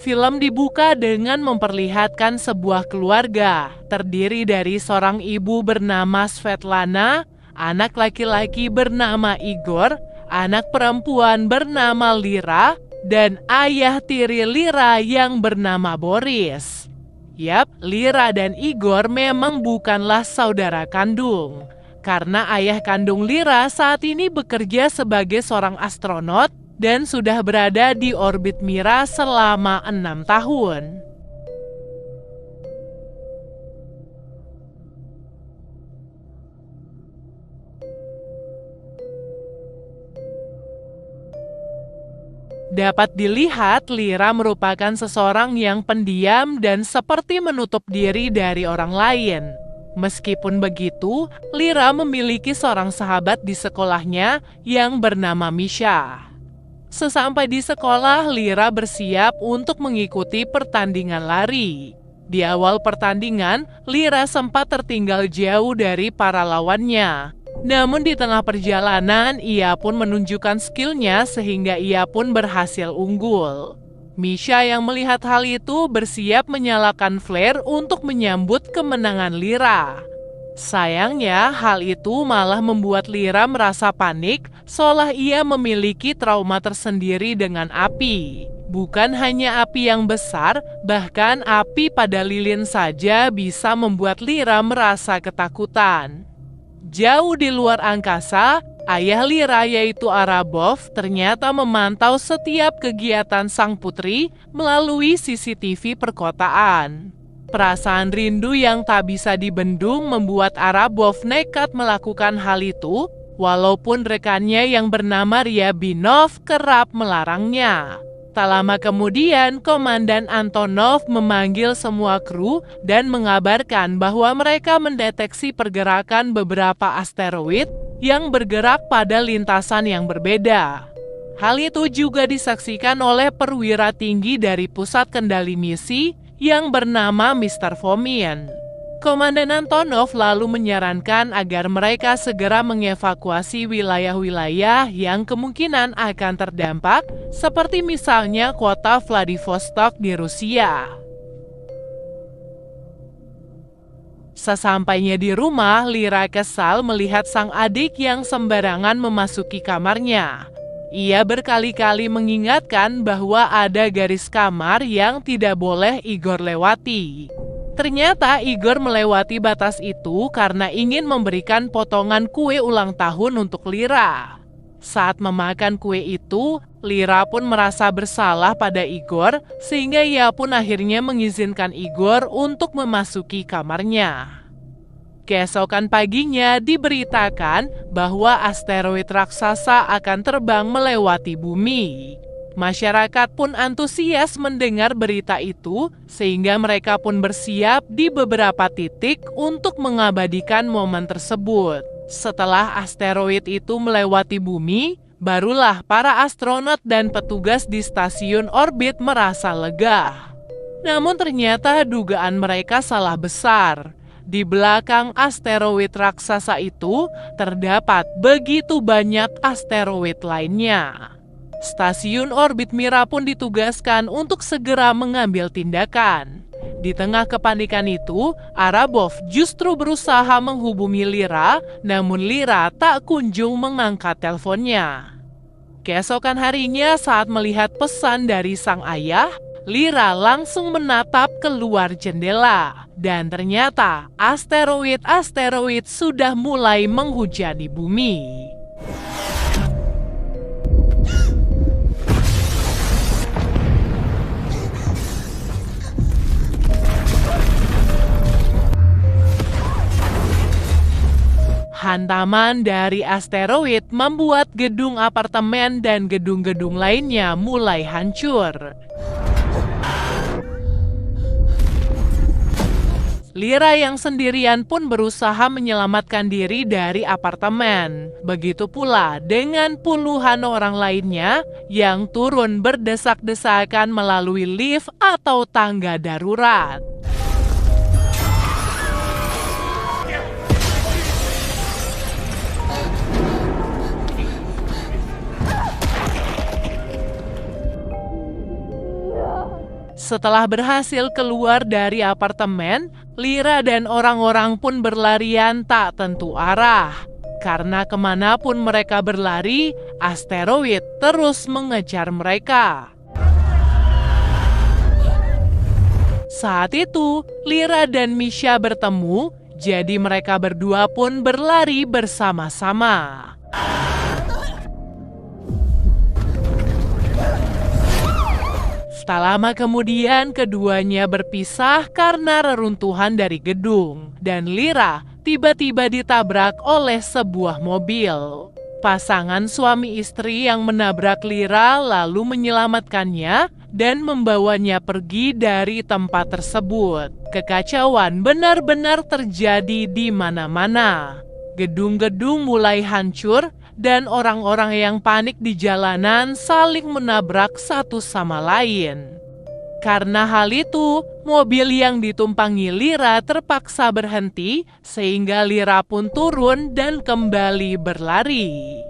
Film dibuka dengan memperlihatkan sebuah keluarga terdiri dari seorang ibu bernama Svetlana, anak laki-laki bernama Igor, anak perempuan bernama Lira, dan ayah tiri Lira yang bernama Boris. Yap, Lira dan Igor memang bukanlah saudara kandung. Karena ayah kandung Lira saat ini bekerja sebagai seorang astronot dan sudah berada di orbit Mira selama 6 tahun. Dapat dilihat, Lira merupakan seseorang yang pendiam dan seperti menutup diri dari orang lain. Meskipun begitu, Lira memiliki seorang sahabat di sekolahnya yang bernama Misha. Sesampai di sekolah, Lira bersiap untuk mengikuti pertandingan lari. Di awal pertandingan, Lira sempat tertinggal jauh dari para lawannya. Namun di tengah perjalanan, ia pun menunjukkan skillnya sehingga ia pun berhasil unggul. Misha yang melihat hal itu bersiap menyalakan flare untuk menyambut kemenangan Lira. Sayangnya, hal itu malah membuat Lira merasa panik seolah ia memiliki trauma tersendiri dengan api. Bukan hanya api yang besar, bahkan api pada lilin saja bisa membuat Lira merasa ketakutan. Jauh di luar angkasa, ayah Lira yaitu Arabov ternyata memantau setiap kegiatan sang putri melalui CCTV perkotaan. Perasaan rindu yang tak bisa dibendung membuat Arabov nekat melakukan hal itu, walaupun rekannya yang bernama Ryabinov kerap melarangnya. Tak lama kemudian, Komandan Antonov memanggil semua kru dan mengabarkan bahwa mereka mendeteksi pergerakan beberapa asteroid yang bergerak pada lintasan yang berbeda. Hal itu juga disaksikan oleh perwira tinggi dari pusat kendali misi yang bernama Mr. Fomin. Komandan Antonov lalu menyarankan agar mereka segera mengevakuasi wilayah-wilayah yang kemungkinan akan terdampak, seperti misalnya kota Vladivostok di Rusia. Sesampainya di rumah, Lira kesal melihat sang adik yang sembarangan memasuki kamarnya. Ia berkali-kali mengingatkan bahwa ada garis kamar yang tidak boleh Igor lewati. Ternyata Igor melewati batas itu karena ingin memberikan potongan kue ulang tahun untuk Lira. Saat memakan kue itu, Lira pun merasa bersalah pada Igor sehingga ia pun akhirnya mengizinkan Igor untuk memasuki kamarnya. Keesokan paginya diberitakan bahwa asteroid raksasa akan terbang melewati bumi. Masyarakat pun antusias mendengar berita itu, sehingga mereka pun bersiap di beberapa titik untuk mengabadikan momen tersebut. Setelah asteroid itu melewati bumi, barulah para astronot dan petugas di stasiun orbit merasa lega. Namun ternyata dugaan mereka salah besar. Di belakang asteroid raksasa itu terdapat begitu banyak asteroid lainnya. Stasiun orbit Mira pun ditugaskan untuk segera mengambil tindakan. Di tengah kepanikan itu, Arabov justru berusaha menghubungi Lira, namun Lira tak kunjung mengangkat teleponnya. Keesokan harinya saat melihat pesan dari sang ayah, Lira langsung menatap keluar jendela. Dan ternyata asteroid-asteroid sudah mulai menghujani bumi. Hantaman dari asteroid membuat gedung apartemen dan gedung-gedung lainnya mulai hancur. Lira yang sendirian pun berusaha menyelamatkan diri dari apartemen. Begitu pula dengan puluhan orang lainnya yang turun berdesak-desakan melalui lift atau tangga darurat. Setelah berhasil keluar dari apartemen, Lira dan orang-orang pun berlarian tak tentu arah. Karena kemanapun mereka berlari, asteroid terus mengejar mereka. Saat itu, Lira dan Misha bertemu, jadi mereka berdua pun berlari bersama-sama. Tak lama kemudian keduanya berpisah karena reruntuhan dari gedung, dan Lira tiba-tiba ditabrak oleh sebuah mobil. Pasangan suami istri yang menabrak Lira lalu menyelamatkannya dan membawanya pergi dari tempat tersebut. Kekacauan benar-benar terjadi di mana-mana. Gedung-gedung mulai hancur dan orang-orang yang panik di jalanan saling menabrak satu sama lain. Karena hal itu, mobil yang ditumpangi Lira terpaksa berhenti sehingga Lira pun turun dan kembali berlari.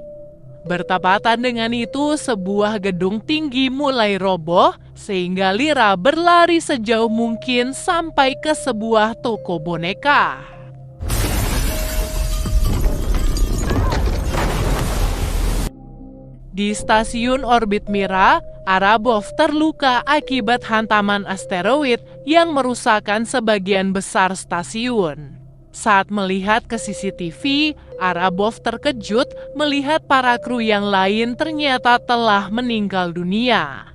Bertepatan dengan itu, sebuah gedung tinggi mulai roboh sehingga Lira berlari sejauh mungkin sampai ke sebuah toko boneka. Di stasiun orbit Mira, Arabov terluka akibat hantaman asteroid yang merusakkan sebagian besar stasiun. Saat melihat ke CCTV, Arabov terkejut melihat para kru yang lain ternyata telah meninggal dunia.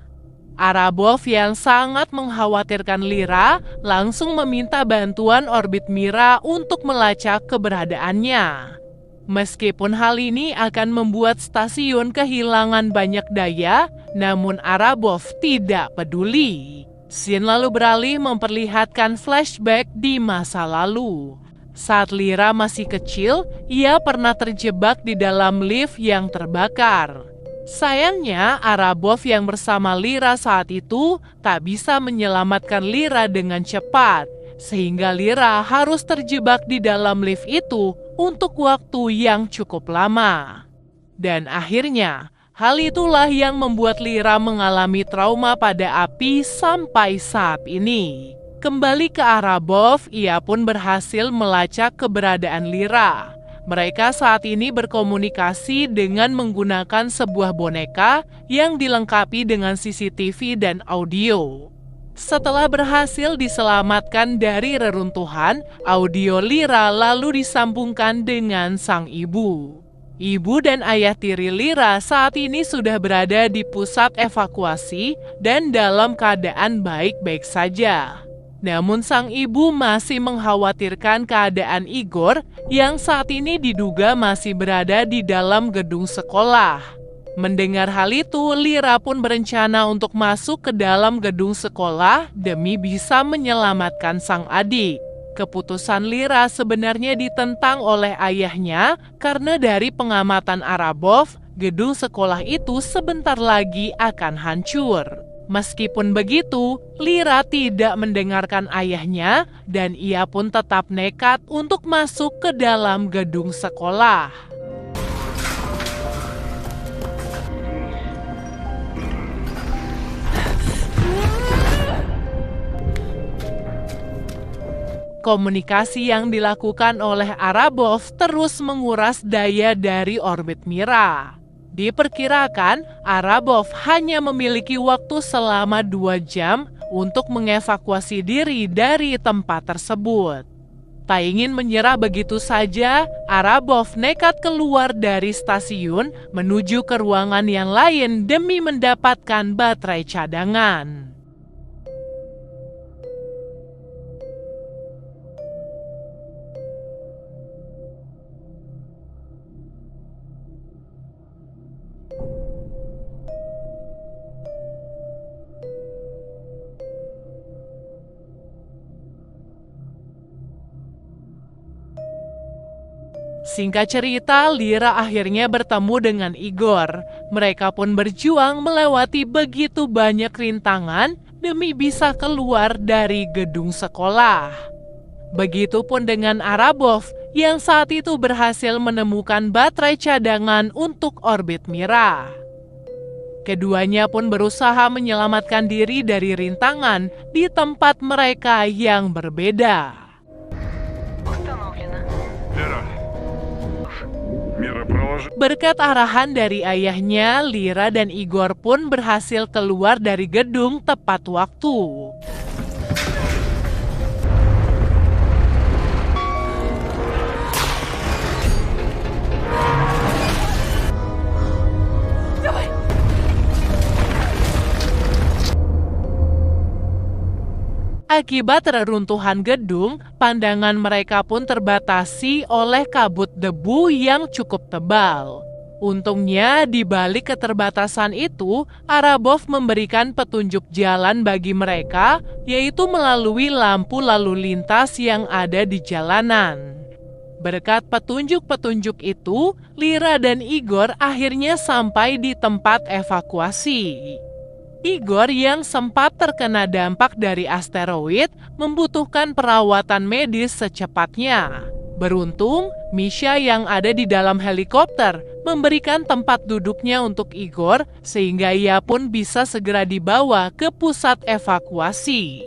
Arabov yang sangat mengkhawatirkan Lira langsung meminta bantuan orbit Mira untuk melacak keberadaannya. Meskipun hal ini akan membuat stasiun kehilangan banyak daya, namun Arabov tidak peduli. Scene lalu beralih memperlihatkan flashback di masa lalu. Saat Lira masih kecil, ia pernah terjebak di dalam lift yang terbakar. Sayangnya, Arabov yang bersama Lira saat itu tak bisa menyelamatkan Lira dengan cepat, sehingga Lira harus terjebak di dalam lift itu untuk waktu yang cukup lama. Dan akhirnya, hal itulah yang membuat Lira mengalami trauma pada api sampai saat ini. Kembali ke Arabov, ia pun berhasil melacak keberadaan Lira. Mereka saat ini berkomunikasi dengan menggunakan sebuah boneka yang dilengkapi dengan CCTV dan audio. Setelah berhasil diselamatkan dari reruntuhan, audio Lira lalu disambungkan dengan sang ibu. Ibu dan ayah tiri Lira saat ini sudah berada di pusat evakuasi dan dalam keadaan baik-baik saja. Namun sang ibu masih mengkhawatirkan keadaan Igor yang saat ini diduga masih berada di dalam gedung sekolah. Mendengar hal itu, Lira pun berencana untuk masuk ke dalam gedung sekolah demi bisa menyelamatkan sang adik. Keputusan Lira sebenarnya ditentang oleh ayahnya karena dari pengamatan Arabov, gedung sekolah itu sebentar lagi akan hancur. Meskipun begitu, Lira tidak mendengarkan ayahnya dan ia pun tetap nekat untuk masuk ke dalam gedung sekolah. Komunikasi yang dilakukan oleh Arabov terus menguras daya dari orbit Mira. Diperkirakan, Arabov hanya memiliki waktu selama 2 jam untuk mengevakuasi diri dari tempat tersebut. Tak ingin menyerah begitu saja, Arabov nekat keluar dari stasiun menuju ke ruangan yang lain demi mendapatkan baterai cadangan. Singkat cerita, Lira akhirnya bertemu dengan Igor. Mereka pun berjuang melewati begitu banyak rintangan demi bisa keluar dari gedung sekolah. Begitupun dengan Arabov yang saat itu berhasil menemukan baterai cadangan untuk orbit Mira. Keduanya pun berusaha menyelamatkan diri dari rintangan di tempat mereka yang berbeda. Лера, Мира, проложи. Berkat arahan dari ayahnya, Lira dan Igor pun berhasil keluar dari gedung tepat waktu. Akibat reruntuhan gedung, pandangan mereka pun terbatasi oleh kabut debu yang cukup tebal. Untungnya, di balik keterbatasan itu, Arabov memberikan petunjuk jalan bagi mereka, yaitu melalui lampu lalu lintas yang ada di jalanan. Berkat petunjuk-petunjuk itu, Lira dan Igor akhirnya sampai di tempat evakuasi. Igor yang sempat terkena dampak dari asteroid membutuhkan perawatan medis secepatnya. Beruntung, Misha yang ada di dalam helikopter memberikan tempat duduknya untuk Igor sehingga ia pun bisa segera dibawa ke pusat evakuasi.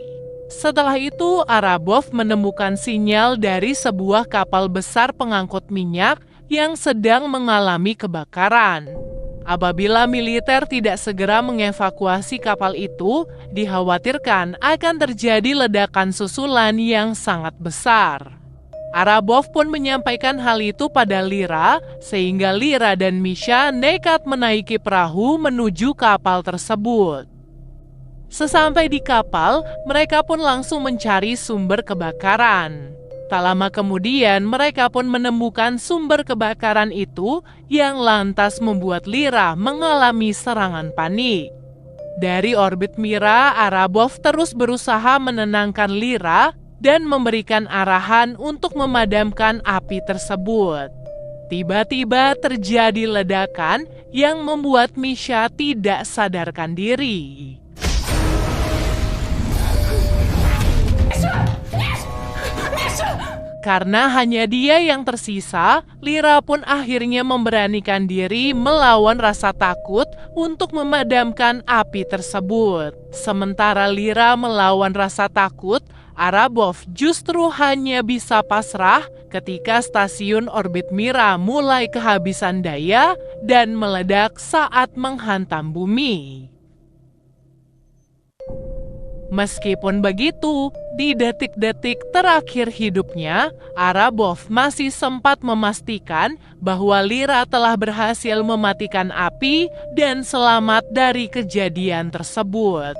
Setelah itu, Arabov menemukan sinyal dari sebuah kapal besar pengangkut minyak yang sedang mengalami kebakaran. Apabila militer tidak segera mengevakuasi kapal itu, dikhawatirkan akan terjadi ledakan susulan yang sangat besar. Arabov pun menyampaikan hal itu pada Lira, sehingga Lira dan Misha nekat menaiki perahu menuju kapal tersebut. Sesampai di kapal, mereka pun langsung mencari sumber kebakaran. Tak lama kemudian, mereka pun menemukan sumber kebakaran itu yang lantas membuat Lira mengalami serangan panik. Dari orbit Mira, Arabov terus berusaha menenangkan Lira dan memberikan arahan untuk memadamkan api tersebut. Tiba-tiba terjadi ledakan yang membuat Misha tidak sadarkan diri. Karena hanya dia yang tersisa, Lira pun akhirnya memberanikan diri melawan rasa takut untuk memadamkan api tersebut. Sementara Lira melawan rasa takut, Arabov justru hanya bisa pasrah ketika stasiun orbit Mira mulai kehabisan daya dan meledak saat menghantam bumi. Meskipun begitu, di detik-detik terakhir hidupnya, Arabov masih sempat memastikan bahwa Lira telah berhasil mematikan api dan selamat dari kejadian tersebut.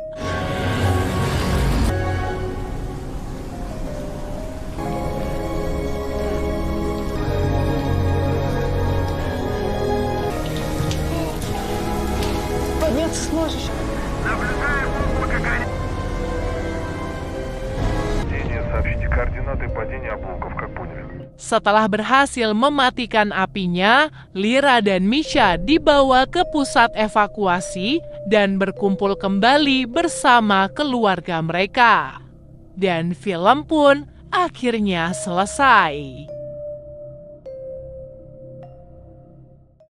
Подняться сможешь? Сообщите координаты падения обломков, как поняли. Setelah berhasil mematikan apinya, Lira dan Misha dibawa ke pusat evakuasi dan berkumpul kembali bersama keluarga mereka. Dan film pun akhirnya selesai.